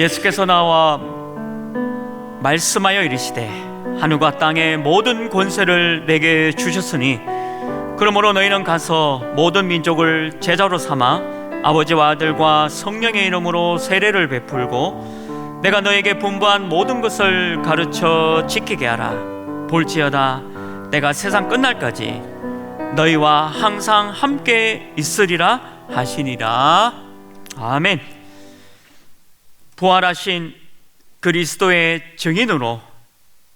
예수께서 나와 말씀하여 이르시되 하늘과 땅의 모든 권세를 내게 주셨으니 그러므로 너희는 가서 모든 민족을 제자로 삼아 아버지와 아들과 성령의 이름으로 세례를 베풀고 내가 너에게 분부한 모든 것을 가르쳐 지키게 하라. 볼지어다 내가 세상 끝날까지 너희와 항상 함께 있으리라 하시니라. 아멘. 부활하신 그리스도의 증인으로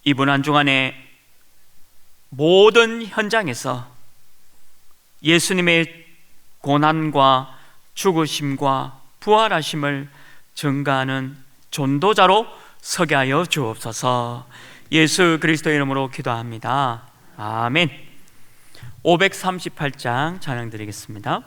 이번 한 주간에 모든 현장에서 예수님의 고난과 죽으심과 부활하심을 증거하는 전도자로 서게 하여 주옵소서. 예수 그리스도의 이름으로 기도합니다. 아멘. 538장 찬양 드리겠습니다.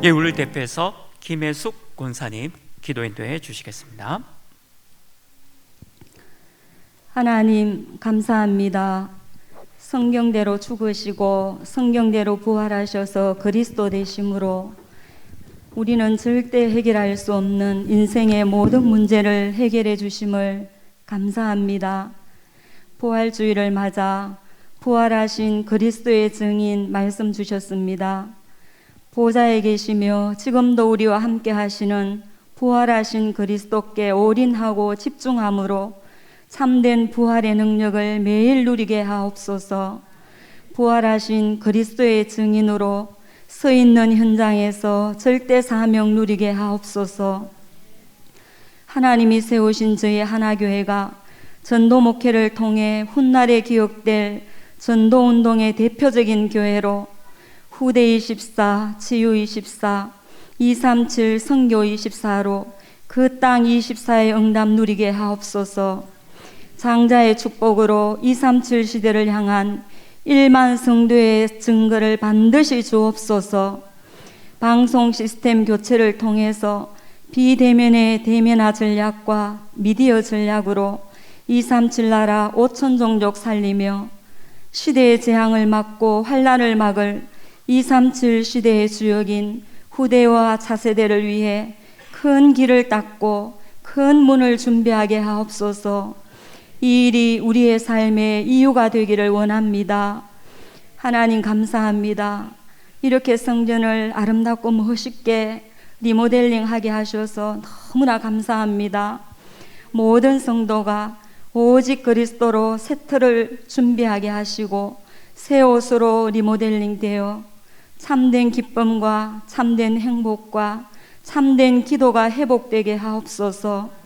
예우를 대표해서 김혜숙 권사님 기도 인도해 주시겠습니다. 하나님 감사합니다. 성경대로 죽으시고 성경대로 부활하셔서 그리스도 되심으로 우리는 절대 해결할 수 없는 인생의 모든 문제를 해결해 주심을 감사합니다. 부활주의를 맞아 부활하신 그리스도의 증인 말씀 주셨습니다. 보좌에 계시며 지금도 우리와 함께 하시는 부활하신 그리스도께 올인하고 집중함으로 참된 부활의 능력을 매일 누리게 하옵소서. 부활하신 그리스도의 증인으로 서 있는 현장에서 절대 사명 누리게 하옵소서. 하나님이 세우신 저희 하나교회가 전도 목회를 통해 훗날에 기억될 전도운동의 대표적인 교회로 후대24, 치유24, 237 선교24로 그 땅 24의 응답 누리게 하옵소서. 장자의 축복으로 237 시대를 향한 1만 성도의 증거를 반드시 주옵소서. 방송 시스템 교체를 통해서 비대면의 대면화 전략과 미디어 전략으로 237 나라 5천 종족 살리며 시대의 재앙을 막고 환난을 막을 237 시대의 주역인 후대와 차세대를 위해 큰 길을 닦고 큰 문을 준비하게 하옵소서. 이 일이 우리의 삶의 이유가 되기를 원합니다. 하나님 감사합니다. 이렇게 성전을 아름답고 멋있게 리모델링하게 하셔서 너무나 감사합니다. 모든 성도가 오직 그리스도로 새 틀을 준비하게 하시고 새 옷으로 리모델링되어 참된 기쁨과 참된 행복과 참된 기도가 회복되게 하옵소서.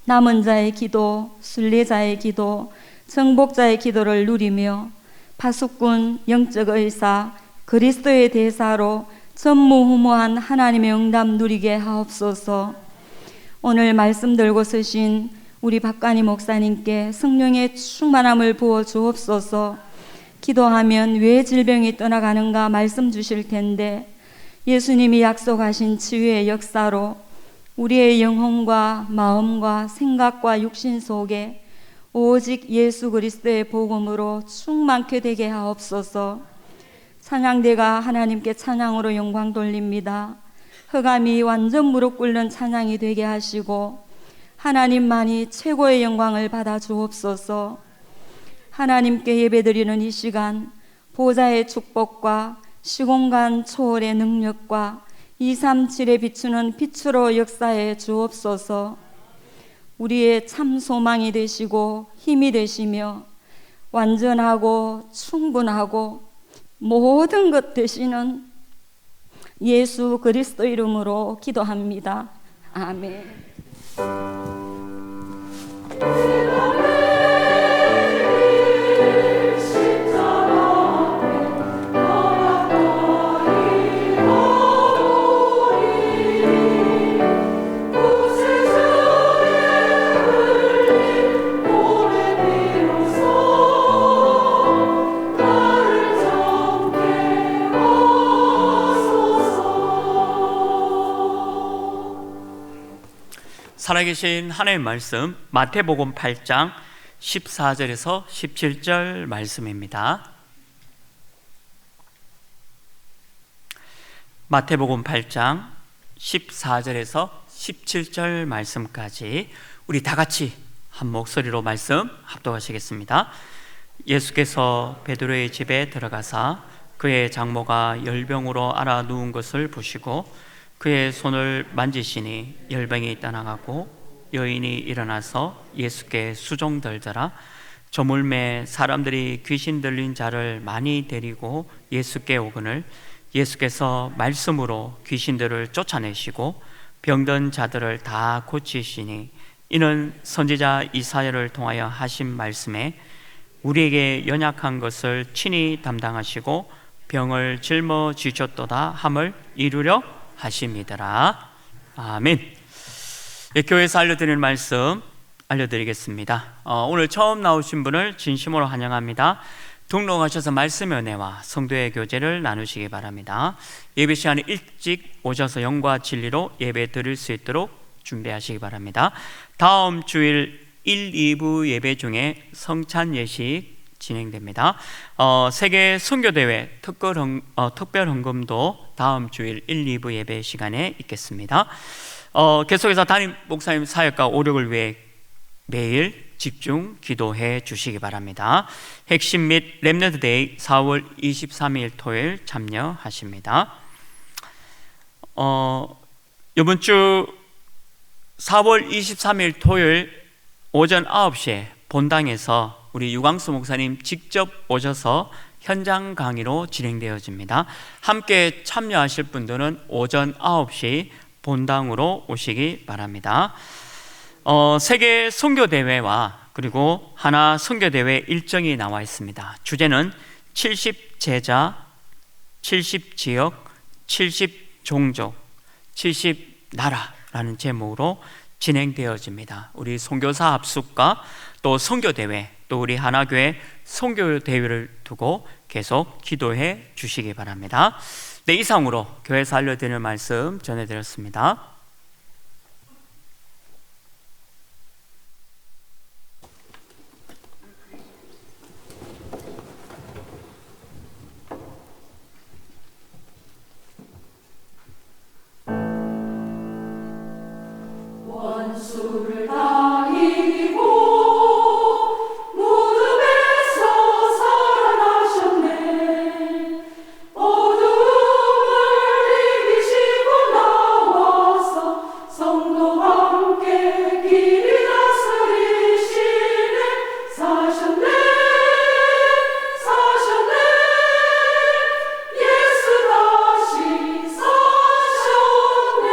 남은 자의 기도, 순례자의 기도, 정복자의 기도를 누리며 파수꾼, 영적 의사, 그리스도의 대사로 전무후무한 하나님의 응답 누리게 하옵소서. 오늘 말씀 들고 서신 우리 박관희 목사님께 성령의 충만함을 부어 주옵소서. 기도하면 왜 질병이 떠나가는가 말씀 주실 텐데 예수님이 약속하신 치유의 역사로 우리의 영혼과 마음과 생각과 육신 속에 오직 예수 그리스도의 복음으로 충만케 되게 하옵소서. 찬양대가 하나님께 찬양으로 영광 돌립니다. 흑암이 완전 무릎 꿇는 찬양이 되게 하시고 하나님만이 최고의 영광을 받아 주옵소서. 하나님께 예배드리는 이 시간 보좌의 축복과 시공간 초월의 능력과 237에 비추는 빛으로 역사해 주옵소서. 우리의 참 소망이 되시고 힘이 되시며 완전하고 충분하고 모든 것 되시는 예수 그리스도 이름으로 기도합니다. 아멘. 살아계신 하나님의 말씀 마태복음 8장 14절에서 17절 말씀입니다. 마태복음 8장 14절에서 17절 말씀까지 우리 다 같이 한 목소리로 말씀 합독하시겠습니다. 예수께서 베드로의 집에 들어가사 그의 장모가 열병으로 앓아 누운 것을 보시고 그의 손을 만지시니 열병이 떠나가고 여인이 일어나서 예수께 수종들더라. 저물매 사람들이 귀신 들린 자를 많이 데리고 예수께 오거늘 예수께서 말씀으로 귀신들을 쫓아내시고 병든 자들을 다 고치시니 이는 선지자 이사야를 통하여 하신 말씀에 우리에게 연약한 것을 친히 담당하시고 병을 짊어지셨도다 함을 이루려 하심이더라. 아멘. 교회에서 알려드리는 말씀 알려드리겠습니다. 오늘 처음 나오신 분을 진심으로 환영합니다. 등록하셔서 말씀 연회와 성도의 교제를 나누시기 바랍니다. 예배 시간에 일찍 오셔서 영과 진리로 예배 드릴 수 있도록 준비하시기 바랍니다. 다음 주일 1, 2부 예배 중에 성찬 예식 진행됩니다. 세계 선교대회 특별 헌금도 다음 주일 1, 2부 예배 시간에 있겠습니다. 계속해서 담임 목사님 사역과 오력을 위해 매일 집중 기도해 주시기 바랍니다. 핵심 및 렘넌트 데이 4월 23일 토요일 참여하십니다. 이번 주 4월 23일 토요일 오전 9시에 본당에서 우리 유광수 목사님 직접 오셔서 현장 강의로 진행되어집니다. 함께 참여하실 분들은 오전 9시 본당으로 오시기 바랍니다. 세계 선교대회와 그리고 하나 선교대회 일정이 나와 있습니다. 주제는 70제자, 70지역, 70종족, 70나라라는 제목으로 진행되어집니다. 우리 선교사 합숙과 또 선교대회, 또 우리 하나교회 선교대회를 두고 계속 기도해 주시기 바랍니다. 네, 이상으로 교회에서 알려드리는 말씀 전해드렸습니다. 원수를 다 이기고 무덤에서 살아나셨네. 어둠을 이기시고 나와서 성도와 함께 길이 다스리시네. 사셨네, 사셨네, 예수 다시 사셨네.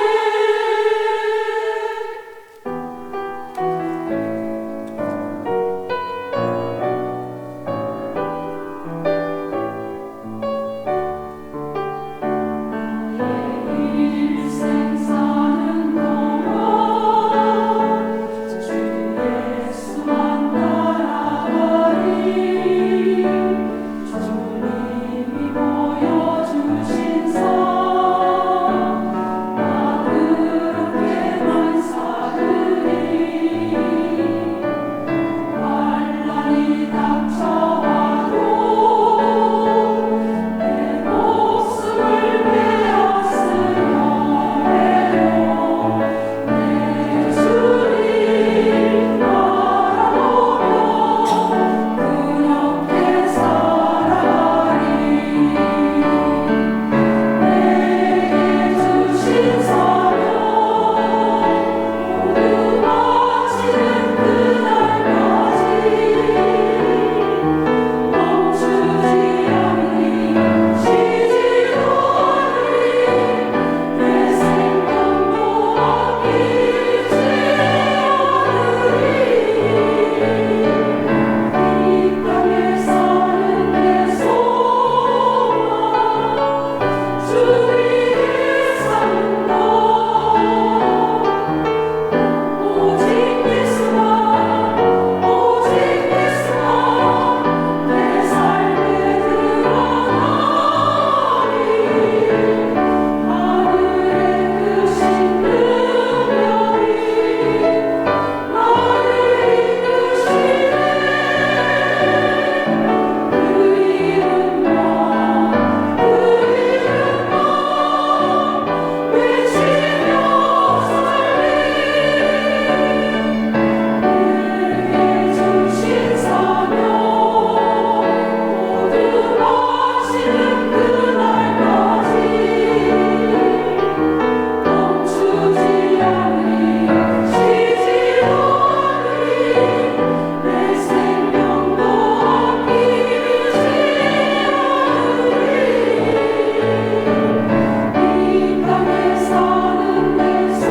일생 사는 동안 주 예수만 따라가리. 주님이 보여주신 선 나 그렇게만 살으리. 환난이 닥쳐와도 내 목숨을 빼앗으려 해도 내 주를 바라보며 그렇게 살아가리. 내게 주신 사명 모두 마치는 그날까지 멈추지 않으리. 쉬지도 않으리. 내 생명도 아끼지 않으리. 이 땅에 사는 내 소망 주 위에 사는 것. 오직 예수만, 오직 예수만 내 삶에 드러나리. 하늘의 크신 능력이 나를 이끄시네. 그 이름만, 그 이름만 외치며 살리. 내게 주신 사명 모두 마치는 그날까지 멈추지 않으리. 쉬지도 않으리. 내 생명도 아끼지 않으리. 이 땅에 사는 내 소망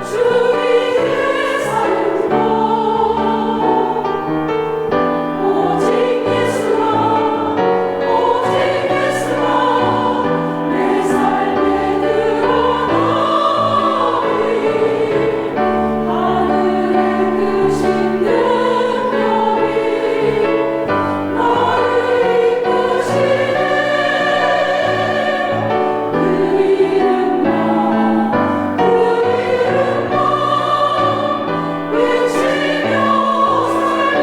주 위에 사는 것. 오직 예수만, 오직 예수만 내 삶에 드러나리. 하늘의 크신 능력이 나를 이끄시네. 그 이름만, 그 이름만 외치며 살리.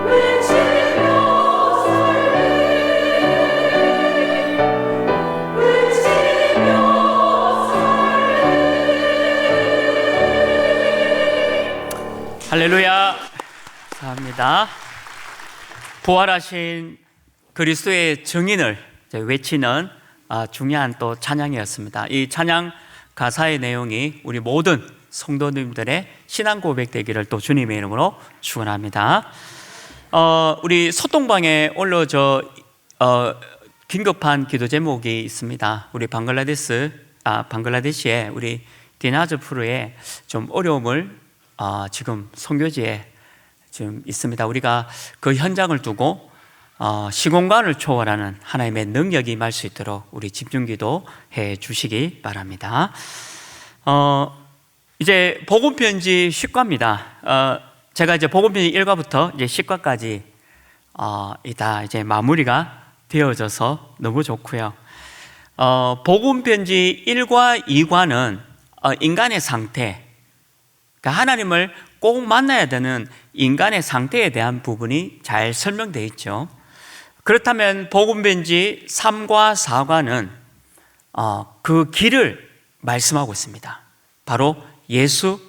외치며 살리. 외치며 살리. 할렐루야. 감사합니다. 부활하신 그리스도의 증인을 외치는 중요한 또 찬양이었습니다. 이 찬양 가사의 내용이 우리 모든 성도님들의 신앙 고백 되기를 또 주님의 이름으로 축원합니다. 우리 소통방에 올려져 긴급한 기도 제목이 있습니다. 우리 방글라데시에 우리 디나즈푸르에 좀 어려움을 지금 선교지에 지금 있습니다. 우리가 그 현장을 두고 시공간을 초월하는 하나님의 능력이 임할 수 있도록 우리 집중기도 해 주시기 바랍니다. 이제 복음편지 10과입니다. 제가 이제 복음편지 1과부터 이제 10과까지 이제 마무리가 되어져서 너무 좋고요. 복음편지 1과 2과는 인간의 상태, 그러니까 하나님을 꼭 만나야 되는 인간의 상태에 대한 부분이 잘 설명되어 있죠. 그렇다면 복음편지 3과 4과는 그 길을 말씀하고 있습니다. 바로 예수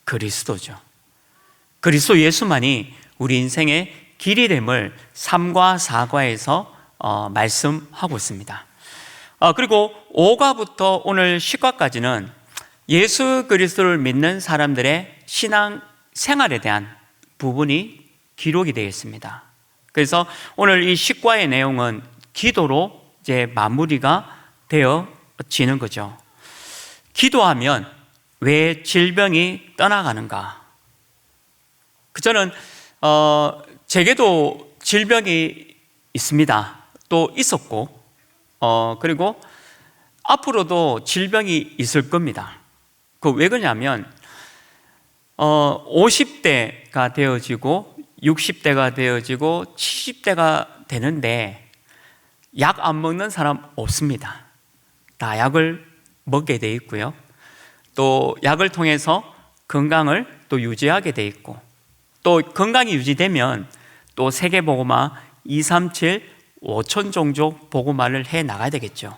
그리스도죠. 그리스도 예수만이 우리 인생의 길이 됨을 3과 4과에서 말씀하고 있습니다. 그리고 5과부터 오늘 10과까지는 예수 그리스도를 믿는 사람들의 신앙 생활에 대한 부분이 기록이 되어 있습니다. 그래서 오늘 이 10과의 내용은 기도로 이제 마무리가 되어지는 거죠. 기도하면 왜 질병이 떠나가는가? 저는 제게도 질병이 있습니다. 또 있었고 그리고 앞으로도 질병이 있을 겁니다. 왜 그러냐면 50대가 되어지고 60대가 되어지고 70대가 되는데 약 안 먹는 사람 없습니다. 다 약을 먹게 돼 있고요. 또 약을 통해서 건강을 또 유지하게 돼 있고, 또 건강이 유지되면 또 세계복음화 237 5천 종족 복음화를 해 나가야 되겠죠.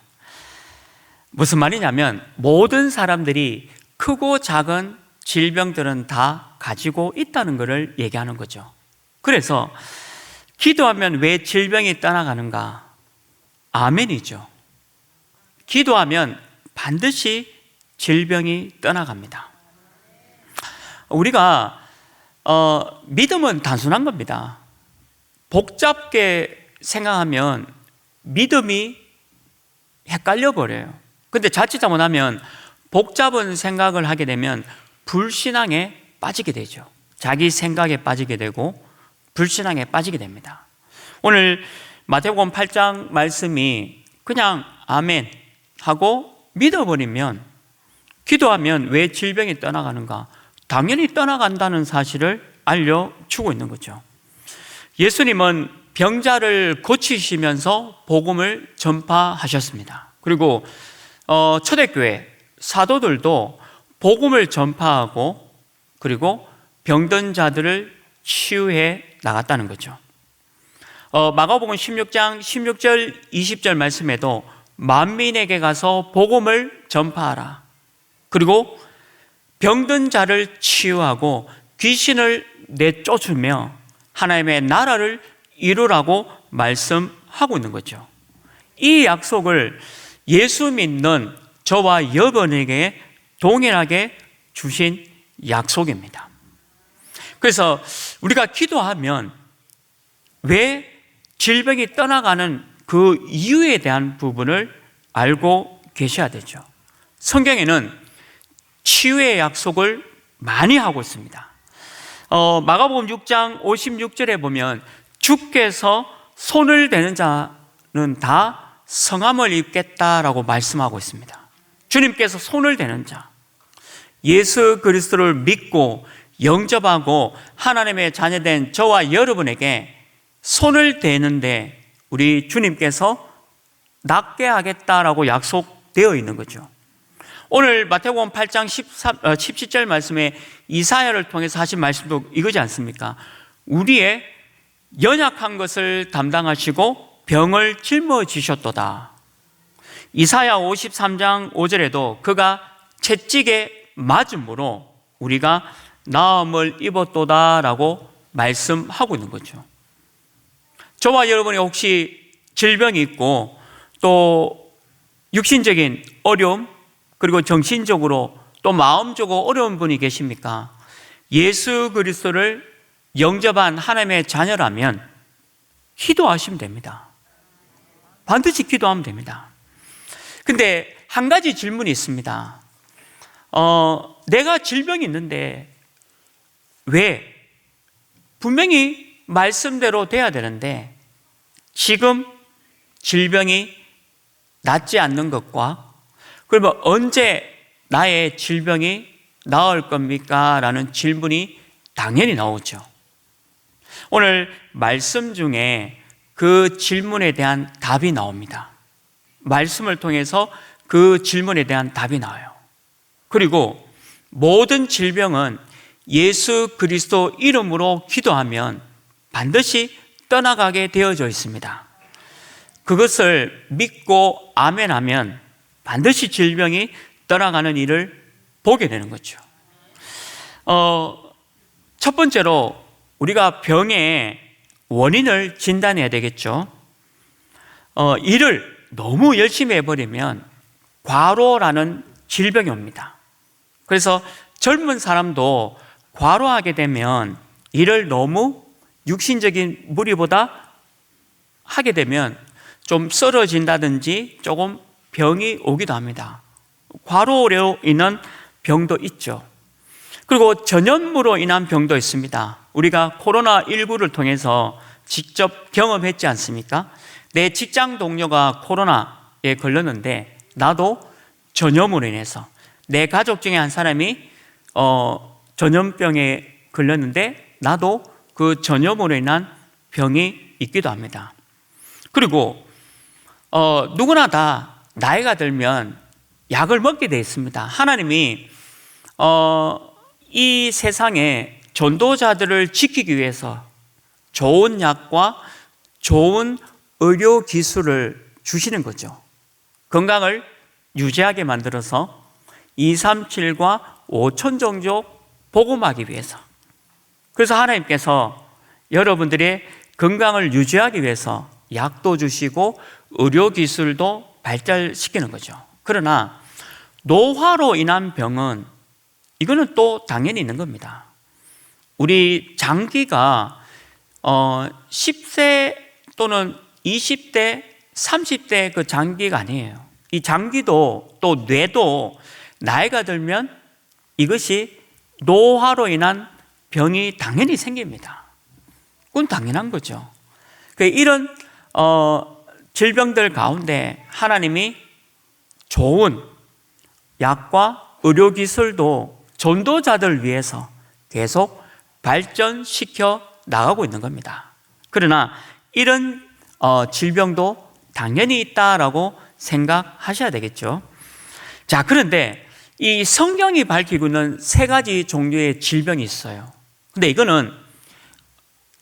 무슨 말이냐면 모든 사람들이 크고 작은 질병들은 다 가지고 있다는 것을 얘기하는 거죠. 그래서 기도하면 왜 질병이 떠나가는가? 아멘이죠. 기도하면 반드시 질병이 떠나갑니다. 우리가 믿음은 단순한 겁니다. 복잡게 생각하면 믿음이 헷갈려 버려요. 근데 자칫 잘못하면 복잡한 생각을 하게 되면 불신앙에 빠지게 되죠. 자기 생각에 빠지게 되고 불신앙에 빠지게 됩니다. 오늘 마태복음 8장 말씀이 그냥 아멘 하고 믿어버리면, 기도하면 왜 질병이 떠나가는가? 당연히 떠나간다는 사실을 알려주고 있는 거죠. 예수님은 병자를 고치시면서 복음을 전파하셨습니다. 그리고 초대교회 사도들도 복음을 전파하고 그리고 병든 자들을 치유해 나갔다는 거죠. 마가복음 16장 16절 20절 말씀에도 만민에게 가서 복음을 전파하라. 그리고 병든 자를 치유하고 귀신을 내쫓으며 하나님의 나라를 이루라고 말씀하고 있는 거죠. 이 약속을 예수 믿는 저와 여러분에게 동일하게 주신 약속입니다. 그래서 우리가 기도하면 왜 질병이 떠나가는 그 이유에 대한 부분을 알고 계셔야 되죠. 성경에는 치유의 약속을 많이 하고 있습니다. 마가복음 6장 56절에 보면 주께서 손을 대는 자는 다 성함을 입겠다라고 말씀하고 있습니다. 주님께서 손을 대는 자, 예수 그리스도를 믿고 영접하고 하나님의 자녀된 저와 여러분에게 손을 대는데 우리 주님께서 낫게 하겠다라고 약속되어 있는 거죠. 오늘 마태복음 8장 17절 말씀에 이사야를 통해서 하신 말씀도 이거지 않습니까? 우리의 연약한 것을 담당하시고 병을 짊어지셨도다. 이사야 53장 5절에도 그가 채찍에 맞음으로 우리가 나음을 입었도다라고 말씀하고 있는 거죠. 저와 여러분이 혹시 질병이 있고 또 육신적인 어려움 그리고 정신적으로 또 마음 주고 어려운 분이 계십니까? 예수 그리스도를 영접한 하나님의 자녀라면 기도하시면 됩니다. 반드시 기도하면 됩니다. 근데 한 가지 질문이 있습니다. 내가 질병이 있는데 왜? 분명히 말씀대로 돼야 되는데 지금 질병이 낫지 않는 것과 그러면 언제 나의 질병이 나을 겁니까? 라는 질문이 당연히 나오죠. 오늘 말씀 중에 그 질문에 대한 답이 나옵니다. 말씀을 통해서 그 질문에 대한 답이 나와요. 그리고 모든 질병은 예수 그리스도 이름으로 기도하면 반드시 떠나가게 되어져 있습니다. 그것을 믿고 아멘하면 반드시 질병이 떠나가는 일을 보게 되는 거죠. 첫 번째로 우리가 병의 원인을 진단해야 되겠죠. 일을 너무 열심히 해버리면 과로라는 질병이 옵니다. 그래서 젊은 사람도 과로하게 되면 일을 너무 육신적인 무리보다 하게 되면 좀 쓰러진다든지 조금 병이 오기도 합니다. 과로로 인한 병도 있죠. 그리고 전염무로 인한 병도 있습니다. 우리가 코로나19를 통해서 직접 경험했지 않습니까? 내 직장 동료가 코로나에 걸렸는데 나도 전염으로 인해서 내 가족 중에 한 사람이 전염병에 걸렸는데 나도 그 전염으로 인한 병이 있기도 합니다. 그리고 누구나 다 나이가 들면 약을 먹게 되어 있습니다. 하나님이 이 세상에 전도자들을 지키기 위해서 좋은 약과 좋은 의료 기술을 주시는 거죠. 건강을 유지하게 만들어서 237과 5천종족 복음하기 위해서. 그래서 하나님께서 여러분들의 건강을 유지하기 위해서 약도 주시고 의료 기술도 발달시키는 거죠. 그러나 노화로 인한 병은 이거는 또 당연히 있는 겁니다. 우리 장기가 10세 또는 20대, 30대 그 장기가 아니에요. 이 장기도 또 뇌도 나이가 들면 이것이 노화로 인한 병이 당연히 생깁니다. 그건 당연한 거죠. 이런 질병들 가운데 하나님이 좋은 약과 의료기술도 전도자들 위해서 계속 발전시켜 나가고 있는 겁니다. 그러나 이런 질병도 당연히 있다라고 생각하셔야 되겠죠. 자, 그런데 이 성경이 밝히고 있는 세 가지 종류의 질병이 있어요. 근데 이거는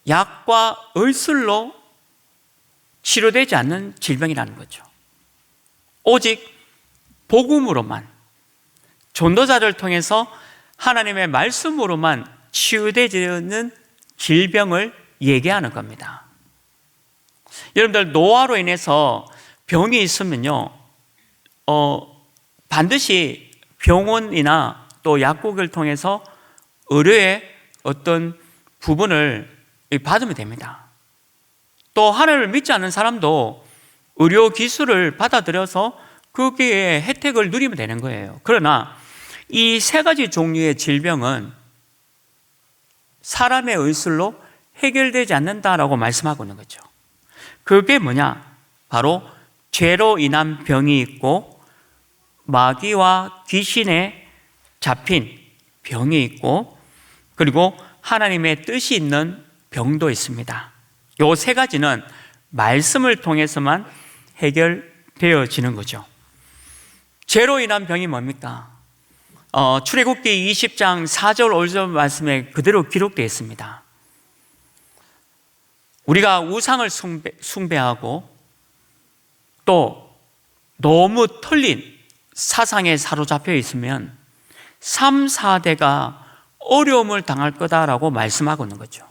약과 의술로 치료되지 않는 질병이라는 거죠. 오직 복음으로만, 전도자를 통해서 하나님의 말씀으로만 치유되지는 질병을 얘기하는 겁니다. 여러분들 노화로 인해서 병이 있으면요, 반드시 병원이나 또 약국을 통해서 의료의 어떤 부분을 받으면 됩니다. 또 하나님을 믿지 않는 사람도 의료 기술을 받아들여서 거기에 혜택을 누리면 되는 거예요. 그러나 이 세 가지 종류의 질병은 사람의 의술로 해결되지 않는다라고 말씀하고 있는 거죠. 그게 뭐냐? 바로 죄로 인한 병이 있고 마귀와 귀신에 잡힌 병이 있고 그리고 하나님의 뜻이 있는 병도 있습니다. 이 세 가지는 말씀을 통해서만 해결되어지는 거죠. 죄로 인한 병이 뭡니까? 출애굽기 20장 4절 5절 말씀에 그대로 기록되어 있습니다. 우리가 우상을 숭배하고 또 너무 틀린 사상에 사로잡혀 있으면 3, 4대가 어려움을 당할 거다라고 말씀하고 있는 거죠.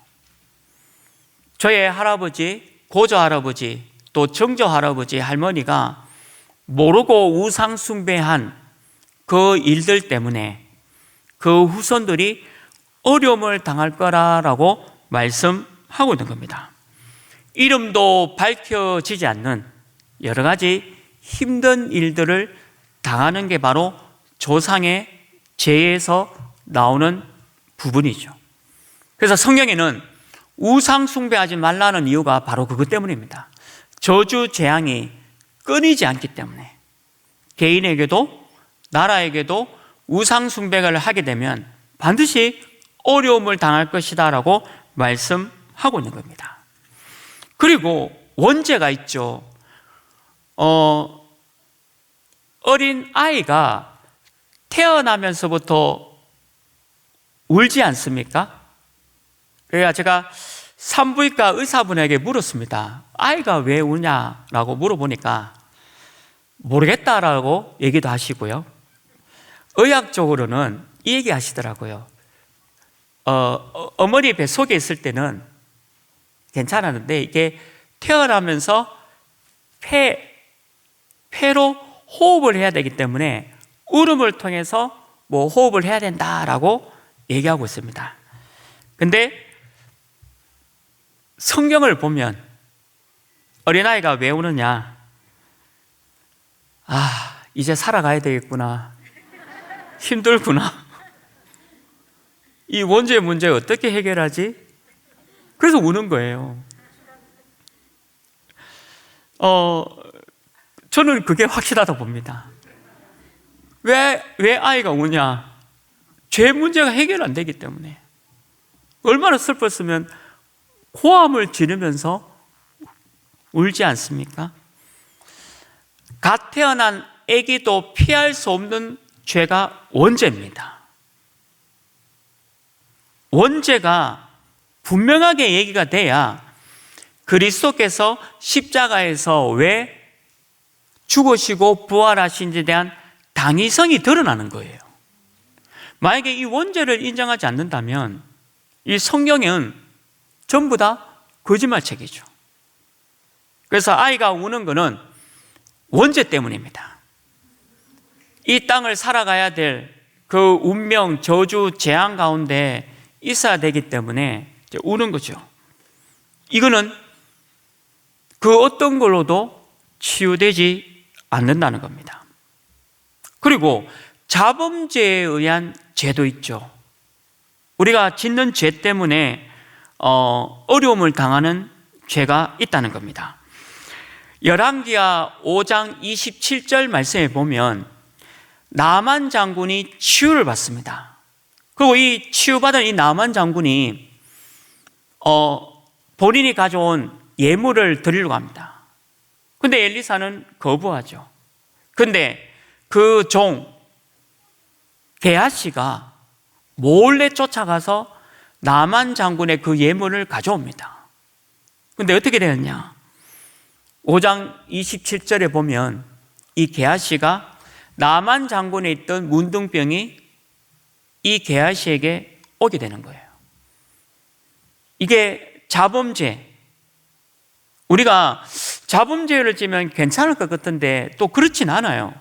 저의 할아버지, 고조 할아버지, 또 정조 할아버지, 할머니가 모르고 우상 숭배한 그 일들 때문에 그 후손들이 어려움을 당할 거라라고 말씀하고 있는 겁니다. 이름도 밝혀지지 않는 여러 가지 힘든 일들을 당하는 게 바로 조상의 죄에서 나오는 부분이죠. 그래서 성경에는 우상 숭배하지 말라는 이유가 바로 그것 때문입니다. 저주 재앙이 끊이지 않기 때문에 개인에게도 나라에게도 우상 숭배를 하게 되면 반드시 어려움을 당할 것이다 라고 말씀하고 있는 겁니다. 그리고 원죄가 있죠. 어린 아이가 태어나면서부터 울지 않습니까? 그래야 제가 산부인과 의사분에게 물었습니다. 아이가 왜 우냐라고 물어보니까 모르겠다라고 얘기도 하시고요. 의학적으로는 이 얘기 하시더라고요. 어머니 뱃속에 있을 때는 괜찮았는데 이게 태어나면서 폐로 호흡을 해야 되기 때문에 울음을 통해서 호흡을 해야 된다라고 얘기하고 있습니다. 근데 성경을 보면 어린아이가 왜 우느냐? 이제 살아가야 되겠구나. 힘들구나. 이 원죄의 문제 어떻게 해결하지? 그래서 우는 거예요. 저는 그게 확실하다고 봅니다. 왜 아이가 우냐? 죄 문제가 해결 안 되기 때문에. 얼마나 슬펐으면 고함을 지르면서 울지 않습니까? 갓 태어난 아기도 피할 수 없는 죄가 원죄입니다. 원죄가 분명하게 얘기가 돼야 그리스도께서 십자가에서 왜 죽으시고 부활하신 데 대한 당위성이 드러나는 거예요. 만약에 이 원죄를 인정하지 않는다면 이 성경은 전부 다 거짓말책이죠. 그래서 아이가 우는 것은 원죄 때문입니다. 이 땅을 살아가야 될 그 운명, 저주, 재앙 가운데 있어야 되기 때문에 우는 거죠. 이거는 그 어떤 걸로도 치유되지 않는다는 겁니다. 그리고 자범죄에 의한 죄도 있죠. 우리가 짓는 죄 때문에 어려움을 당하는 죄가 있다는 겁니다. 열왕기하 5장 27절 말씀에 보면 나만 장군이 치유를 받습니다. 그리고 이 치유받은 이 나만 장군이 본인이 가져온 예물을 드리려고 합니다. 근데 엘리사는 거부하죠. 근데 그 종 게하시가 몰래 쫓아가서 나만 장군의 그 예물을 가져옵니다. 근데 어떻게 되었냐? 5장 27절에 보면 이 게하시가 나만 장군에 있던 문둥병이 이 게하시에게 오게 되는 거예요. 이게 자범죄. 우리가 자범죄를 지면 괜찮을 것 같은데 또 그렇진 않아요.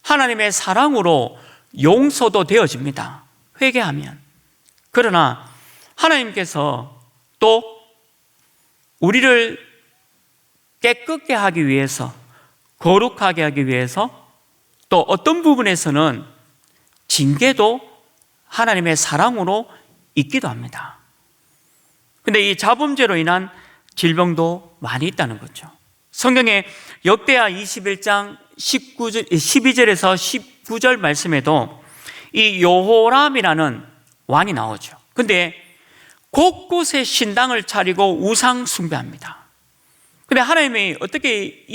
하나님의 사랑으로 용서도 되어집니다. 회개하면. 그러나 하나님께서 또 우리를 깨끗게 하기 위해서, 거룩하게 하기 위해서 또 어떤 부분에서는 징계도 하나님의 사랑으로 있기도 합니다. 근데 이 자범죄로 인한 질병도 많이 있다는 거죠. 성경에 역대하 21장 12절에서 19절 말씀에도 이 여호람이라는 왕이 나오죠. 근데 곳곳에 신당을 차리고 우상 숭배합니다. 근데 하나님이 어떻게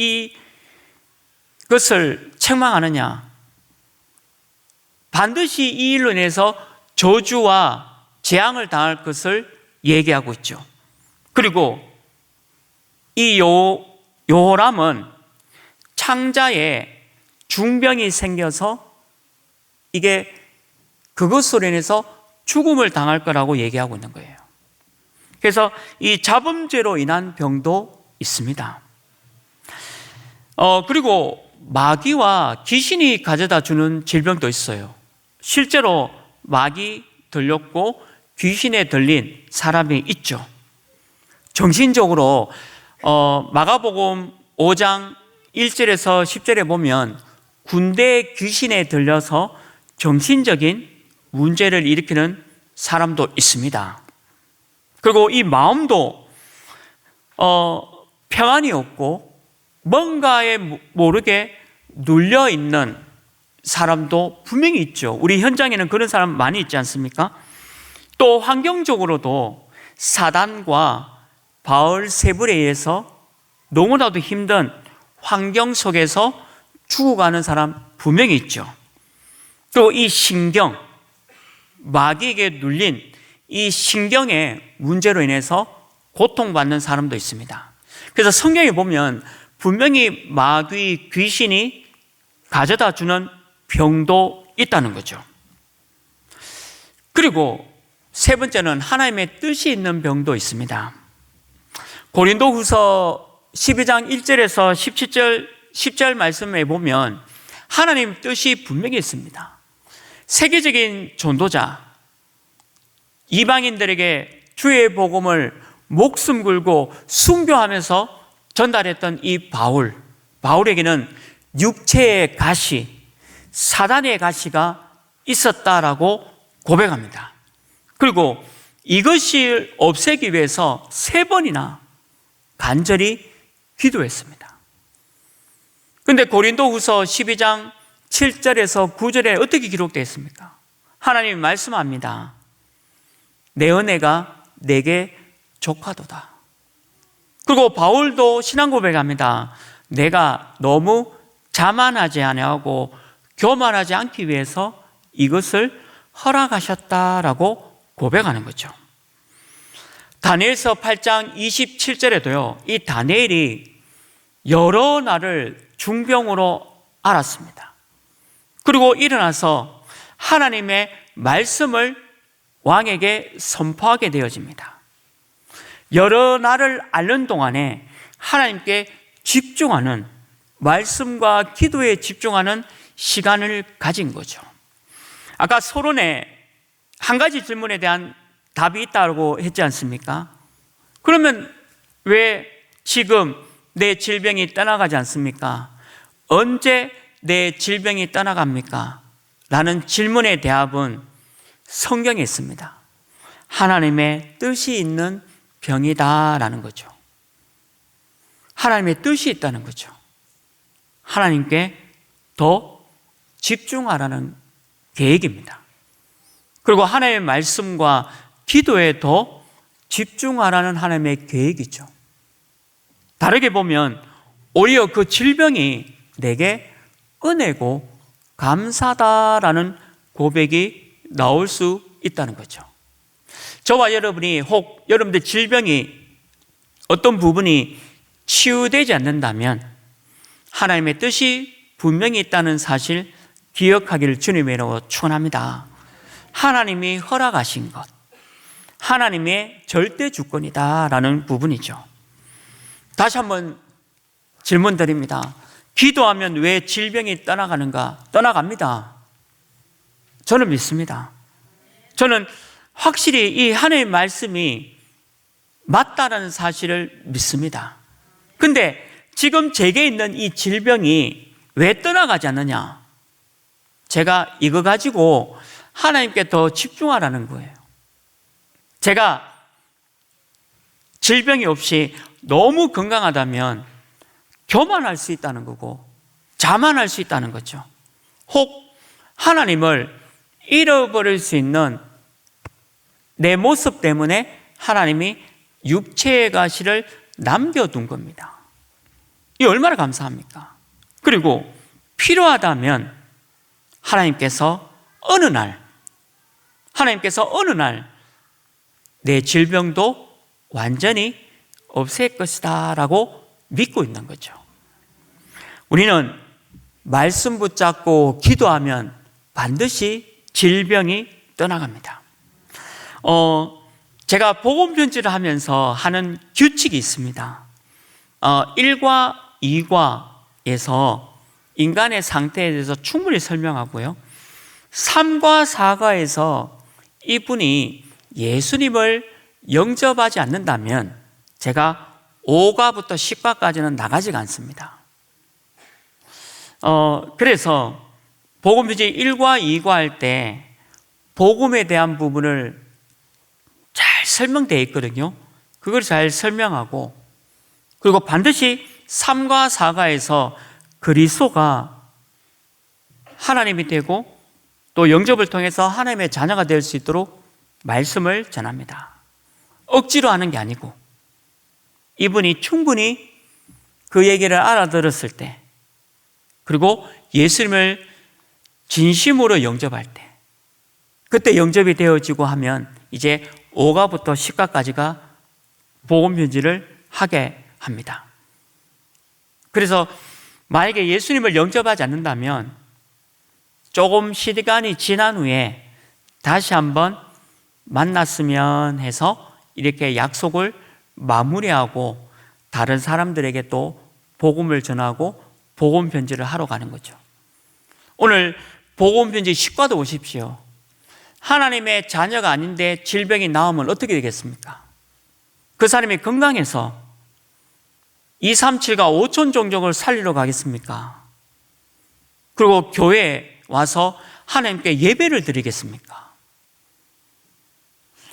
이것을 책망하느냐? 반드시 이 일로 인해서 저주와 재앙을 당할 것을 얘기하고 있죠. 그리고 이 여호람은 창자에 중병이 생겨서 이게 그것으로 인해서 죽음을 당할 거라고 얘기하고 있는 거예요. 그래서 이 자범죄로 인한 병도 있습니다. 그리고 마귀와 귀신이 가져다 주는 질병도 있어요. 실제로 막이 들렸고 귀신에 들린 사람이 있죠. 정신적으로 마가복음 5장 1절에서 10절에 보면 군대 귀신에 들려서 정신적인 문제를 일으키는 사람도 있습니다. 그리고 이 마음도 평안이 없고 뭔가에 모르게 눌려 있는 사람도 분명히 있죠. 우리 현장에는 그런 사람 많이 있지 않습니까? 또 환경적으로도 사단과 바알세불에 의해서 너무나도 힘든 환경 속에서 죽어가는 사람 분명히 있죠. 또 이 신경, 마귀에게 눌린 이 신경의 문제로 인해서 고통받는 사람도 있습니다. 그래서 성경에 보면 분명히 마귀, 귀신이 가져다 주는 병도 있다는 거죠. 그리고 세 번째는 하나님의 뜻이 있는 병도 있습니다. 고린도후서 12장 1절에서 10절 말씀에 보면 하나님 뜻이 분명히 있습니다. 세계적인 전도자, 이방인들에게 주의 복음을 목숨 걸고 순교하면서 전달했던 이 바울에게는 육체의 가시, 사단의 가시가 있었다라고 고백합니다. 그리고 이것을 없애기 위해서 3번이나 간절히 기도했습니다. 그런데 고린도후서 12장 7절에서 9절에 어떻게 기록되어 있습니까? 하나님이 말씀합니다. 내 은혜가 내게 족하도다. 그리고 바울도 신앙 고백합니다. 내가 너무 자만하지 아니하고 교만하지 않기 위해서 이것을 허락하셨다라고 고백하는 거죠. 다니엘서 8장 27절에도요, 이 다니엘이 여러 날을 중병으로 앓았습니다. 그리고 일어나서 하나님의 말씀을 왕에게 선포하게 되어집니다. 여러 날을 앓는 동안에 하나님께 집중하는, 말씀과 기도에 집중하는 시간을 가진 거죠. 아까 서론에 한 가지 질문에 대한 답이 있다고 했지 않습니까? 그러면 왜 지금 내 질병이 떠나가지 않습니까? 언제 내 질병이 떠나갑니까? 라는 질문의 대답은 성경에 있습니다. 하나님의 뜻이 있는 병이다라는 거죠. 하나님의 뜻이 있다는 거죠. 하나님께 더 집중하라는 계획입니다. 그리고 하나님의 말씀과 기도에 더 집중하라는 하나님의 계획이죠. 다르게 보면 오히려 그 질병이 내게 은혜고 감사다라는 고백이 나올 수 있다는 거죠. 저와 여러분이 혹 여러분들 질병이 어떤 부분이 치유되지 않는다면 하나님의 뜻이 분명히 있다는 사실 기억하기를 주님의 이름으로 축원합니다. 하나님이 허락하신 것, 하나님의 절대 주권이다라는 부분이죠. 다시 한번 질문 드립니다. 기도하면 왜 질병이 떠나가는가? 떠나갑니다. 저는 믿습니다. 저는 확실히 이 하나님의 말씀이 맞다라는 사실을 믿습니다. 근데 지금 제게 있는 이 질병이 왜 떠나가지 않느냐? 제가 이거 가지고 하나님께 더 집중하라는 거예요. 제가 질병이 없이 너무 건강하다면 교만할 수 있다는 거고 자만할 수 있다는 거죠. 혹 하나님을 잃어버릴 수 있는 내 모습 때문에 하나님이 육체의 가시를 남겨둔 겁니다. 이 얼마나 감사합니까? 그리고 필요하다면 하나님께서 어느 날 내 질병도 완전히 없앨 것이다 라고 믿고 있는 거죠. 우리는 말씀 붙잡고 기도하면 반드시 질병이 떠나갑니다. 제가 복음 편지를 하면서 하는 규칙이 있습니다. 1과 2과에서 인간의 상태에 대해서 충분히 설명하고요. 3과 4가에서 이분이 예수님을 영접하지 않는다면 제가 5가부터 10가까지는 나가지가 않습니다. 그래서 복음편지 1과 2과 할 때 복음에 대한 부분을 잘 설명되어 있거든요. 그걸 잘 설명하고, 그리고 반드시 3과 4가에서 그리스도가 하나님이 되고 또 영접을 통해서 하나님의 자녀가 될 수 있도록 말씀을 전합니다. 억지로 하는 게 아니고 이분이 충분히 그 얘기를 알아들었을 때, 그리고 예수님을 진심으로 영접할 때, 그때 영접이 되어지고 하면 이제 5가부터 10가까지가 복음 편지를 하게 합니다. 그래서 만약에 예수님을 영접하지 않는다면 조금 시간이 지난 후에 다시 한번 만났으면 해서 이렇게 약속을 마무리하고 다른 사람들에게 또 복음을 전하고 복음 편지를 하러 가는 거죠. 오늘 복음 편지 10과도 보십시오. 하나님의 자녀가 아닌데 질병이 나오면 어떻게 되겠습니까? 그 사람이 건강해서 237과 5천 종족을 살리러 가겠습니까? 그리고 교회에 와서 하나님께 예배를 드리겠습니까?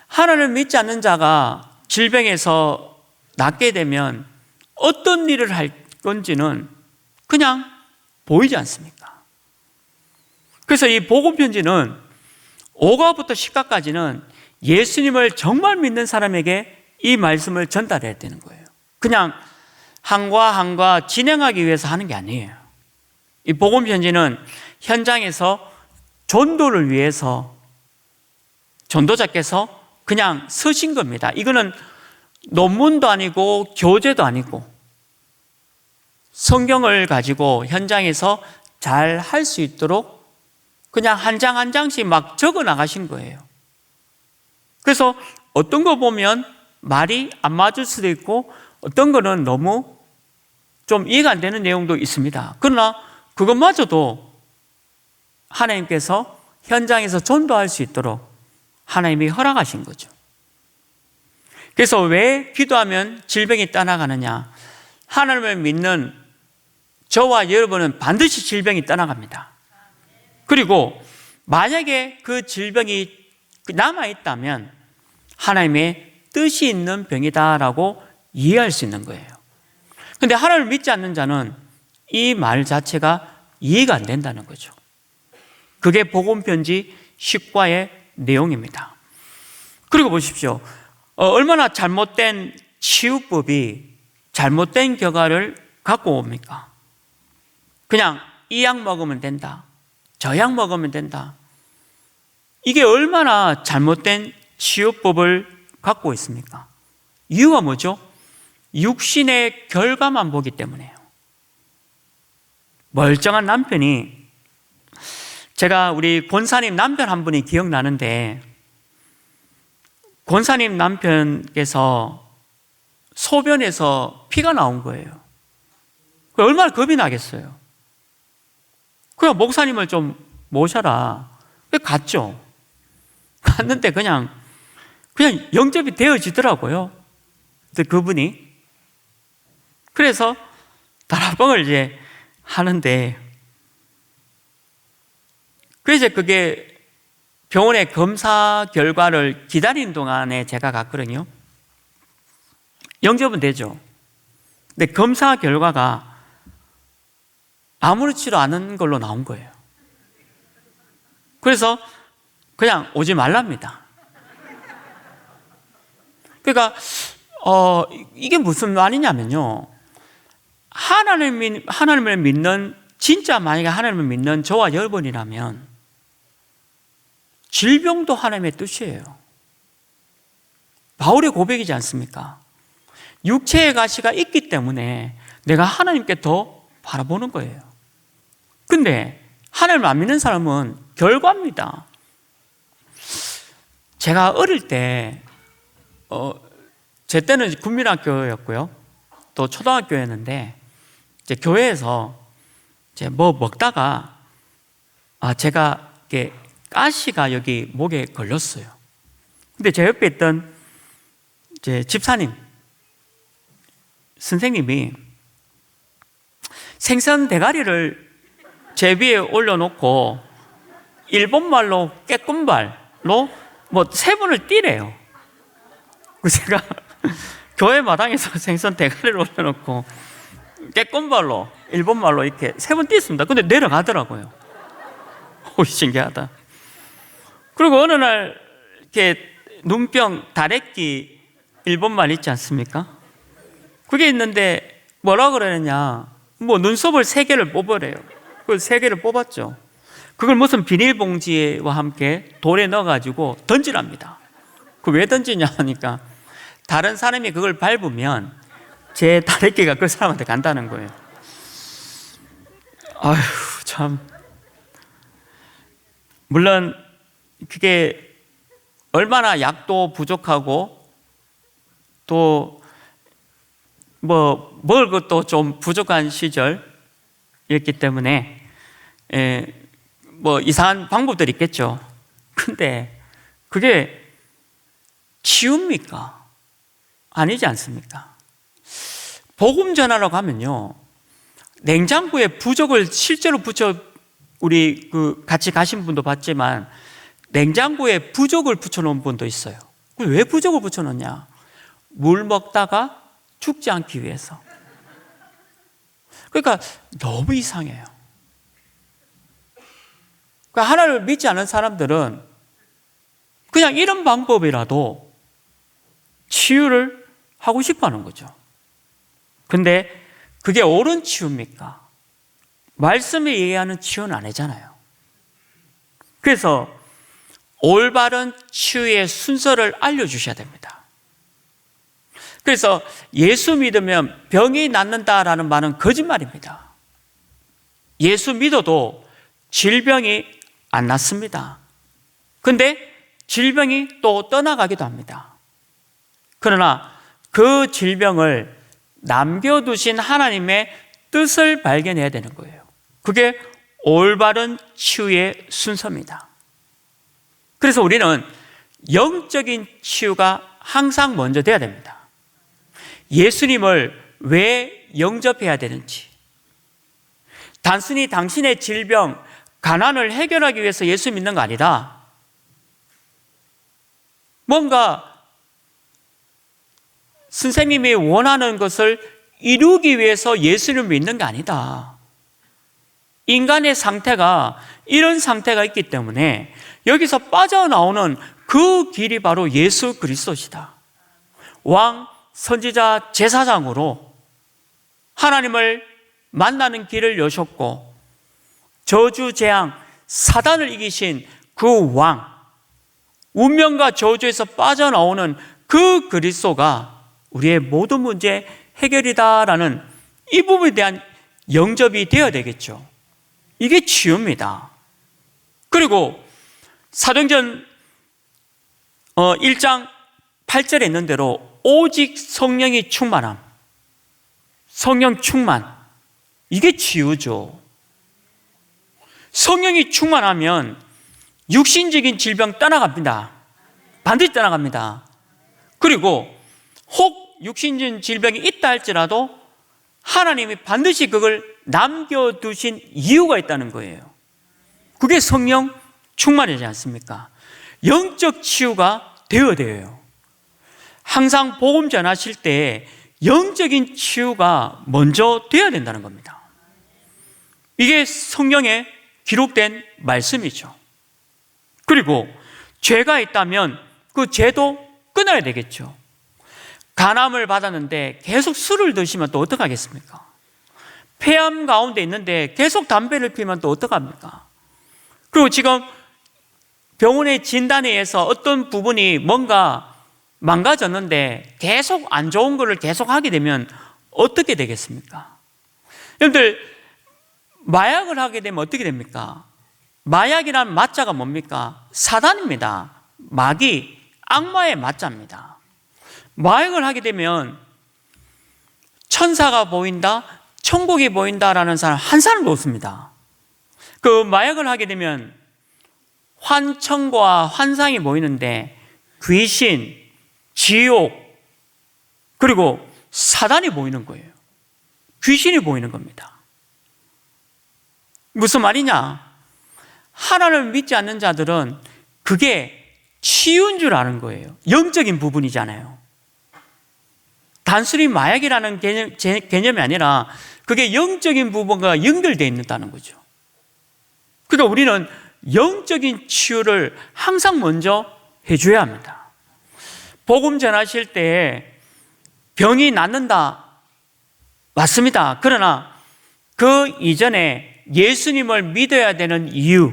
하나님을 믿지 않는 자가 질병에서 낫게 되면 어떤 일을 할 건지는 그냥 보이지 않습니까? 그래서 이 복음 편지는 5가부터 10가까지는 예수님을 정말 믿는 사람에게 이 말씀을 전달해야 되는 거예요. 그냥 한과 한과 진행하기 위해서 하는 게 아니에요. 이 복음 편지는 현장에서 전도를 위해서 전도자께서 그냥 쓰신 겁니다. 이거는 논문도 아니고 교재도 아니고 성경을 가지고 현장에서 잘 할 수 있도록 그냥 한 장 한 장씩 막 적어 나가신 거예요. 그래서 어떤 거 보면 말이 안 맞을 수도 있고 어떤 거는 너무 좀 이해가 안 되는 내용도 있습니다. 그러나 그것마저도 하나님께서 현장에서 전도할 수 있도록 하나님이 허락하신 거죠. 그래서 왜 기도하면 질병이 떠나가느냐? 하나님을 믿는 저와 여러분은 반드시 질병이 떠나갑니다. 그리고 만약에 그 질병이 남아있다면 하나님의 뜻이 있는 병이다라고 이해할 수 있는 거예요. 그런데 하나님을 믿지 않는 자는 이 말 자체가 이해가 안 된다는 거죠. 그게 복음편지 10과의 내용입니다. 그리고 보십시오. 얼마나 잘못된 치유법이 잘못된 결과를 갖고 옵니까? 그냥 이 약 먹으면 된다, 저 약 먹으면 된다. 이게 얼마나 잘못된 치유법을 갖고 있습니까? 이유가 뭐죠? 육신의 결과만 보기 때문이에요. 멀쩡한 남편이, 제가 우리 권사님 남편 한 분이 기억나는데, 권사님 남편께서 소변에서 피가 나온 거예요. 얼마나 겁이 나겠어요. 그냥 목사님을 좀 모셔라. 갔죠. 갔는데 그냥 영접이 되어지더라고요. 그분이. 그래서 다락방을 이제 하는데, 그래서 그게 병원의 검사 결과를 기다리는 동안에 제가 갔거든요. 영접은 되죠. 근데 검사 결과가 아무렇지도 않은 걸로 나온 거예요. 그래서 그냥 오지 말랍니다. 그러니까 이게 무슨 말이냐면요, 하나님을 믿는, 진짜 만약에 하나님을 믿는 저와 여러분이라면 질병도 하나님의 뜻이에요. 바울의 고백이지 않습니까? 육체의 가시가 있기 때문에 내가 하나님께 더 바라보는 거예요. 근데 하나님을 안 믿는 사람은 결과입니다. 제가 어릴 때 제 때는 국민학교였고요, 또 초등학교였는데, 이제 교회에서 이제 뭐 먹다가 제가 이렇게 가시가 여기 목에 걸렸어요. 근데 제 옆에 있던 제 집사님, 선생님이 생선 대가리를 제 위에 올려놓고 일본말로 깨끔발로 뭐 3번을 띠래요. 그래서 제가 교회 마당에서 생선 대가리를 올려놓고 깨끔발로 일본말로 이렇게 3번 띄었습니다. 근데 내려가더라고요. 오, 신기하다. 그리고 어느 날 이렇게 눈병 다래끼 일본말 있지 않습니까? 그게 있는데 뭐라 그러느냐, 뭐 눈썹을 3개를 뽑으래요. 그 3개를 뽑았죠. 그걸 무슨 비닐봉지와 함께 돌에 넣어가지고 던지랍니다. 그 왜 던지냐 하니까 다른 사람이 그걸 밟으면 제 다래끼가 그 사람한테 간다는 거예요. 아휴, 참. 물론 그게 얼마나 약도 부족하고 또 뭐 먹을 것도 좀 부족한 시절이었기 때문에 뭐 이상한 방법들이 있겠죠. 근데 그게 치웁니까? 아니지 않습니까? 복음 전하라고 하면요, 냉장고에 부적을 실제로 붙여, 우리 그 같이 가신 분도 봤지만 냉장고에 부적을 붙여놓은 분도 있어요. 왜 부적을 붙여놓냐? 물 먹다가 죽지 않기 위해서. 그러니까 너무 이상해요. 그러니까 하나님을 믿지 않은 사람들은 그냥 이런 방법이라도 치유를 하고 싶어 하는 거죠. 근데 그게 옳은 치유입니까? 말씀이 얘기하는 치유는 아니잖아요. 그래서 올바른 치유의 순서를 알려주셔야 됩니다. 그래서 예수 믿으면 병이 낫는다라는 말은 거짓말입니다. 예수 믿어도 질병이 안 낫습니다. 근데 질병이 또 떠나가기도 합니다. 그러나 그 질병을 남겨두신 하나님의 뜻을 발견해야 되는 거예요. 그게 올바른 치유의 순서입니다. 그래서 우리는 영적인 치유가 항상 먼저 돼야 됩니다. 예수님을 왜 영접해야 되는지, 단순히 당신의 질병, 가난을 해결하기 위해서 예수 믿는 거 아니다. 뭔가 선생님이 원하는 것을 이루기 위해서 예수를 믿는 게 아니다. 인간의 상태가 이런 상태가 있기 때문에 여기서 빠져나오는 그 길이 바로 예수 그리스도시다. 왕, 선지자, 제사장으로 하나님을 만나는 길을 여셨고 저주, 재앙, 사단을 이기신 그 왕, 운명과 저주에서 빠져나오는 그 그리스도가 우리의 모든 문제 해결이다라는 이 부분에 대한 영접이 되어야 되겠죠. 이게 치유입니다. 그리고 사도행전 1장 8절에 있는 대로 오직 성령이 충만함, 성령 충만, 이게 치유죠. 성령이 충만하면 육신적인 질병 떠나갑니다. 반드시 떠나갑니다. 그리고 혹 육신적인 질병이 있다 할지라도 하나님이 반드시 그걸 남겨두신 이유가 있다는 거예요. 그게 성령 충만이지 않습니까? 영적 치유가 되어야 돼요. 항상 복음 전하실 때 영적인 치유가 먼저 되어야 된다는 겁니다. 이게 성경에 기록된 말씀이죠. 그리고 죄가 있다면 그 죄도 끊어야 되겠죠. 간암을 받았는데 계속 술을 드시면 또 어떡하겠습니까? 폐암 가운데 있는데 계속 담배를 피우면 또 어떡합니까? 그리고 지금 병원의 진단에 의해서 어떤 부분이 뭔가 망가졌는데 계속 안 좋은 거를 계속 하게 되면 어떻게 되겠습니까? 여러분들, 마약을 하게 되면 어떻게 됩니까? 마약이란 마자가 뭡니까? 사단입니다. 마귀, 악마의 마자입니다. 마약을 하게 되면 천사가 보인다, 천국이 보인다라는 사람 한 사람도 없습니다. 그 마약을 하게 되면 환청과 환상이 모이는데 귀신, 지옥, 그리고 사단이 보이는 거예요. 귀신이 보이는 겁니다. 무슨 말이냐? 하나님을 믿지 않는 자들은 그게 치유인 줄 아는 거예요. 영적인 부분이잖아요. 단순히 마약이라는 개념이 아니라 그게 영적인 부분과 연결되어 있다는 거죠. 그러니까 우리는 영적인 치유를 항상 먼저 해줘야 합니다. 복음 전하실 때 병이 낫는다, 맞습니다. 그러나 그 이전에 예수님을 믿어야 되는 이유,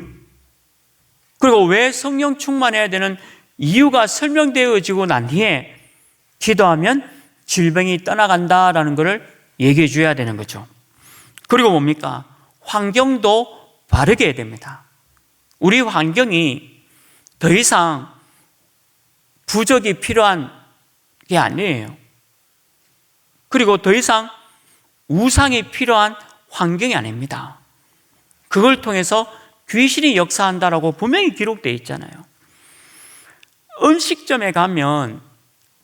그리고 왜 성령 충만해야 되는 이유가 설명되어지고 난 뒤에 기도하면 질병이 떠나간다라는 것을 얘기해 줘야 되는 거죠. 그리고 뭡니까? 환경도 바르게 해야 됩니다. 우리 환경이 더 이상 부적이 필요한 게 아니에요. 그리고 더 이상 우상이 필요한 환경이 아닙니다. 그걸 통해서 귀신이 역사한다라고 분명히 기록되어 있잖아요. 음식점에 가면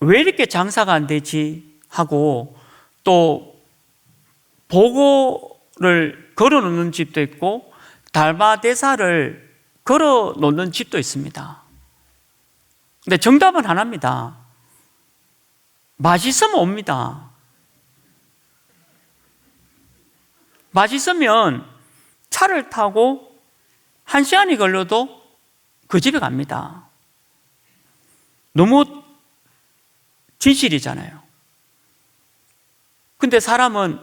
왜 이렇게 장사가 안 되지 하고 또 보고를 걸어 놓는 집도 있고 달마대사를 걸어 놓는 집도 있습니다. 근데 정답은 하나입니다. 맛있으면 옵니다. 맛있으면 차를 타고 1시간이 걸려도 그 집에 갑니다. 너무 진실이잖아요. 근데 사람은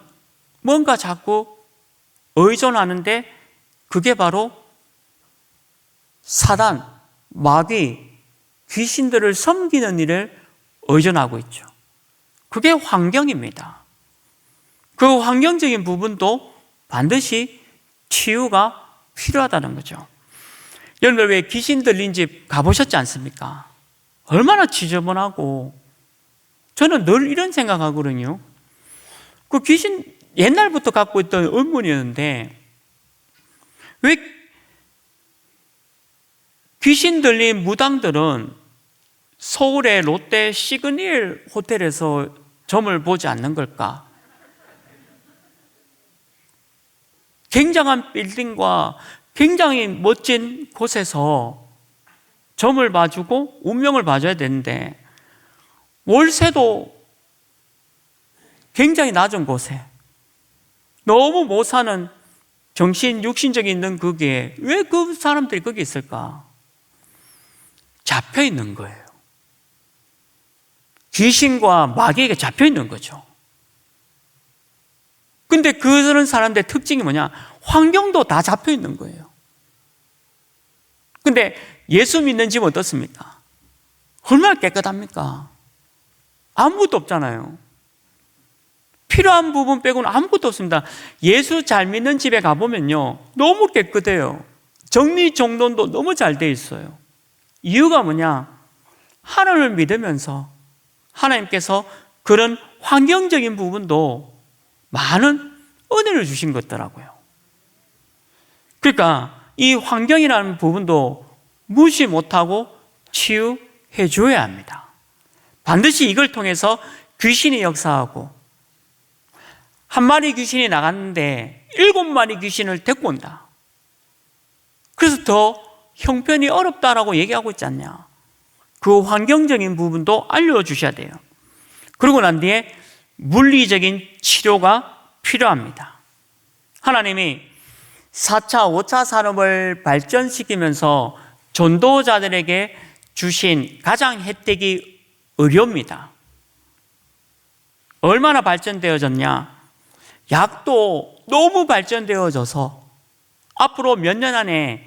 뭔가 자꾸 의존하는데 그게 바로 사단, 마귀, 귀신들을 섬기는 일을 의존하고 있죠. 그게 환경입니다. 그 환경적인 부분도 반드시 치유가 필요하다는 거죠. 여러분들 왜 귀신 들린 집 가보셨지 않습니까? 얼마나 지저분하고, 저는 늘 이런 생각하거든요. 그 귀신 옛날부터 갖고 있던 의문이었는데 왜 귀신 들린 무당들은 서울의 롯데 시그니엘 호텔에서 점을 보지 않는 걸까? 굉장한 빌딩과 굉장히 멋진 곳에서 점을 봐주고 운명을 봐줘야 되는데 월세도 굉장히 낮은 곳에 너무 못 사는 정신, 육신적인 있는 거기에 왜 그 사람들이 거기 있을까? 잡혀 있는 거예요. 귀신과 마귀에게 잡혀 있는 거죠. 근데 그런 사람들의 특징이 뭐냐? 환경도 다 잡혀 있는 거예요. 근데 예수 믿는 집 어떻습니까? 얼마나 깨끗합니까? 아무것도 없잖아요. 필요한 부분 빼고는 아무것도 없습니다. 예수 잘 믿는 집에 가보면요, 너무 깨끗해요. 정리정돈도 너무 잘 돼 있어요. 이유가 뭐냐? 하나님을 믿으면서 하나님께서 그런 환경적인 부분도 많은 은혜를 주신 것더라고요. 그러니까 이 환경이라는 부분도 무시 못하고 치유해 줘야 합니다. 반드시 이걸 통해서 귀신이 역사하고, 한 마리 귀신이 나갔는데 7마리 귀신을 데리고 온다. 그래서 더 형편이 어렵다라고 얘기하고 있지 않냐. 그 환경적인 부분도 알려주셔야 돼요. 그러고 난 뒤에 물리적인 치료가 필요합니다. 하나님이 4차, 5차 산업을 발전시키면서 전도자들에게 주신 가장 혜택이 의료입니다. 얼마나 발전되어졌냐? 약도 너무 발전되어져서 앞으로 몇 년 안에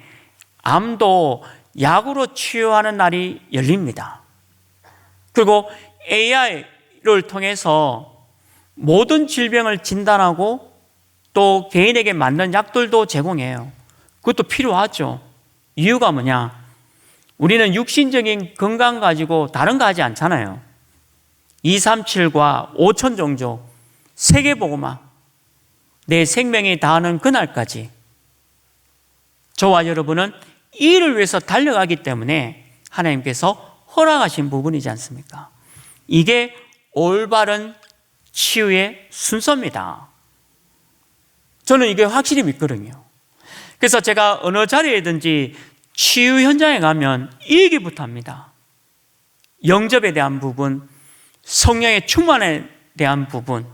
암도 약으로 치유하는 날이 열립니다. 그리고 AI를 통해서 모든 질병을 진단하고 또 개인에게 맞는 약들도 제공해요. 그것도 필요하죠. 이유가 뭐냐? 우리는 육신적인 건강 가지고 다른 거 하지 않잖아요. 237과 5천 종족, 세계복음화, 내 생명이 다하는 그날까지 저와 여러분은 이 일을 위해서 달려가기 때문에 하나님께서 허락하신 부분이지 않습니까? 이게 올바른 치유의 순서입니다. 저는 이게 확실히 믿거든요. 그래서 제가 어느 자리에든지 치유 현장에 가면 이 얘기부터 합니다. 영접에 대한 부분, 성령의 충만에 대한 부분,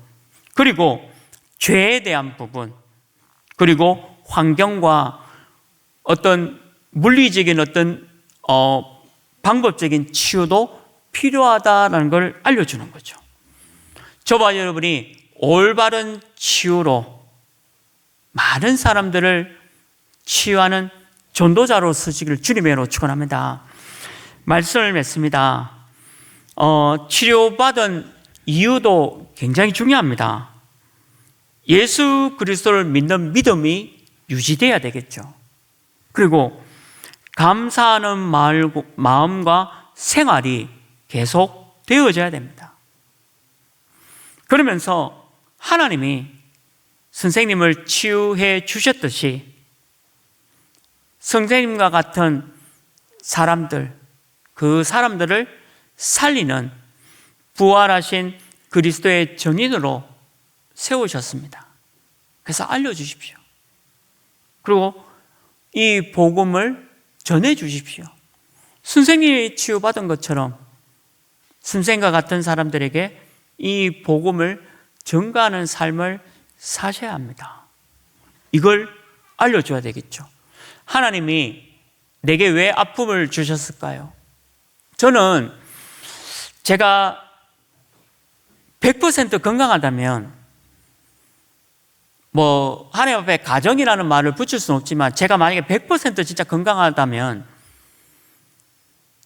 그리고 죄에 대한 부분, 그리고 환경과 어떤 물리적인 어떤 방법적인 치유도 필요하다는 걸 알려주는 거죠. 저와 여러분이 올바른 치유로 많은 사람들을 치유하는 전도자로 서시기를 주님으로 축원합니다. 말씀을 맺습니다. 치료받은 이유도 굉장히 중요합니다. 예수 그리스도를 믿는 믿음이 유지돼야 되겠죠. 그리고 감사하는 마음과 생활이 계속 되어져야 됩니다. 그러면서 하나님이 선생님을 치유해 주셨듯이 선생님과 같은 사람들, 그 사람들을 살리는 부활하신 그리스도의 증인으로 세우셨습니다. 그래서 알려주십시오. 그리고 이 복음을 전해주십시오. 선생님이 치유받은 것처럼 선생과 같은 사람들에게 이 복음을 전가하는 삶을 사셔야 합니다. 이걸 알려줘야 되겠죠. 하나님이 내게 왜 아픔을 주셨을까요? 저는 제가 100% 건강하다면 하나님 앞에 가정이라는 말을 붙일 수는 없지만 제가 만약에 100% 진짜 건강하다면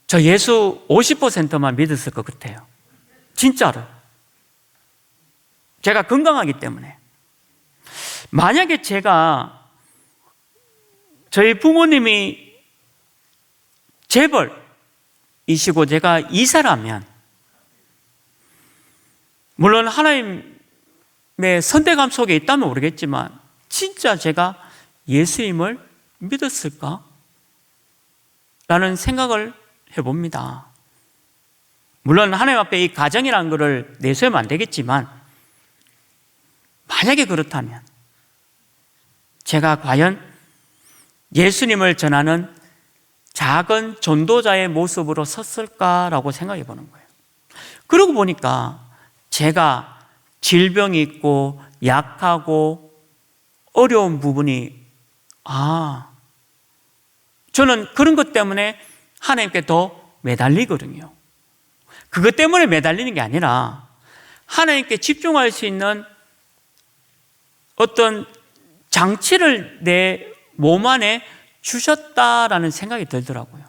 저 예수 50%만 믿었을 것 같아요. 진짜로. 제가 건강하기 때문에. 만약에 저희 부모님이 재벌이시고 제가 이사라면, 물론 하나님의 선대감 속에 있다면 모르겠지만 진짜 제가 예수님을 믿었을까? 라는 생각을 해봅니다. 물론 하나님 앞에 이 가정이라는 것을 내세우면 안 되겠지만 만약에 그렇다면 제가 과연 예수님을 전하는 작은 전도자의 모습으로 섰을까라고 생각해 보는 거예요. 그러고 보니까 제가 질병이 있고 약하고 어려운 부분이 저는 그런 것 때문에 하나님께 더 매달리거든요. 그것 때문에 매달리는 게 아니라 하나님께 집중할 수 있는 어떤 장치를 내 몸 안에 주셨다라는 생각이 들더라고요.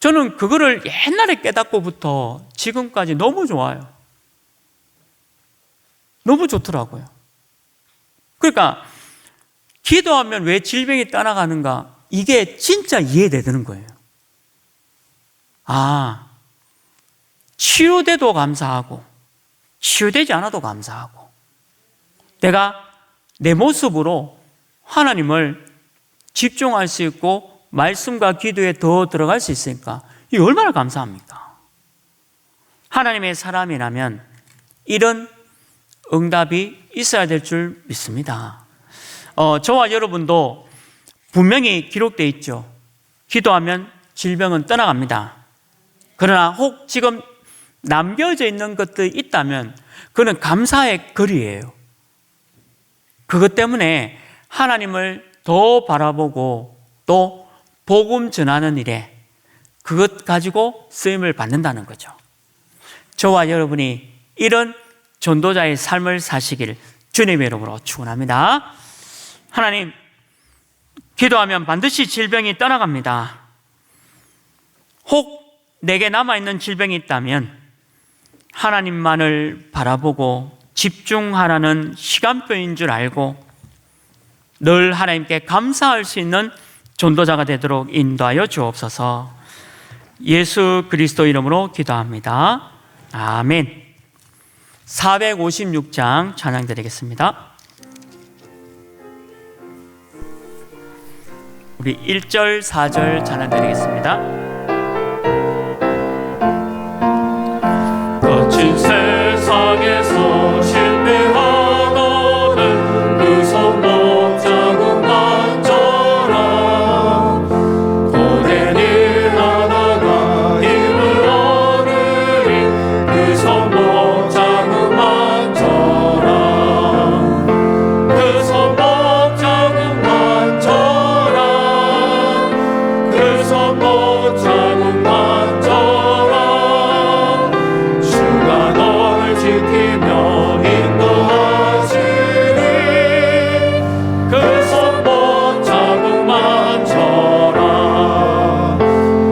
저는 그거를 옛날에 깨닫고부터 지금까지 너무 좋아요. 너무 좋더라고요. 그러니까 기도하면 왜 질병이 떠나가는가, 이게 진짜 이해되는 거예요. 치유돼도 감사하고 치유되지 않아도 감사하고 내가 내 모습으로 하나님을 집중할 수 있고 말씀과 기도에 더 들어갈 수 있으니까 이게 얼마나 감사합니까? 하나님의 사람이라면 이런 응답이 있어야 될 줄 믿습니다. 저와 여러분도 분명히 기록되어 있죠. 기도하면 질병은 떠나갑니다. 그러나 혹 지금 남겨져 있는 것들이 있다면 그건 감사의 거리예요. 그것 때문에 하나님을 더 바라보고 또 복음 전하는 일에 그것 가지고 쓰임을 받는다는 거죠. 저와 여러분이 이런 전도자의 삶을 사시길 주님의 이름으로 축원합니다. 하나님, 기도하면 반드시 질병이 떠나갑니다. 혹 내게 남아있는 질병이 있다면 하나님만을 바라보고 집중하라는 시간표인 줄 알고 늘 하나님께 감사할 수 있는 전도자가 되도록 인도하여 주옵소서. 예수 그리스도 이름으로 기도합니다. 아멘. 456장 찬양 드리겠습니다. 우리 1절, 4절 찬양 드리겠습니다. 거친 세상에서 신뢰하거든 그 손목 자국만 져라. 고된 일 하다가 힘을 얻으리 그 손목 자국만 져라. 그 손목 자국만 져라. 그 손목 자국만 져라. 주가 널 지키며 인도하시리. 그 손목 자국만 져라.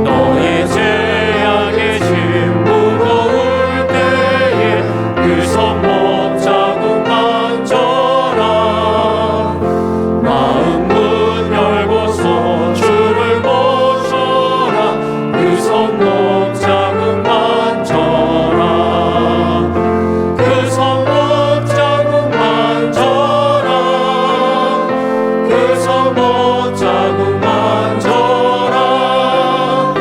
너의 죄악의 짐 무거울 때에 그 손목 자국만 져라. 마음 문 열고서 주를 모셔라. 그 손목 자국만 져라. 그 손목 자국만 져라. 그 손목 자국만 져라.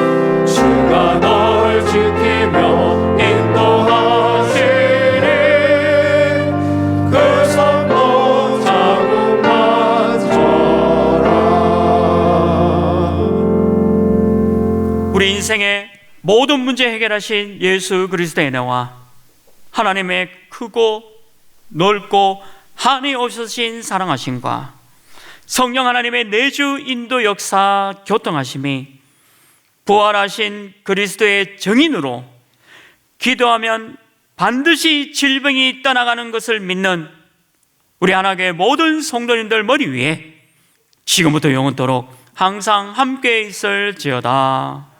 주가 널 지키며 인도하시리. 그 손목 자국만 져라. 우리 인생의 모든 문제 해결하신 예수 그리스도의 은혜와 하나님의 크고 넓고 한이 없으신 사랑하심과 성령 하나님의 내주 인도 역사 교통하심이 부활하신 그리스도의 증인으로 기도하면 반드시 질병이 떠나가는 것을 믿는 우리 하나님의 모든 성도님들 머리 위에 지금부터 영원토록 항상 함께 있을지어다.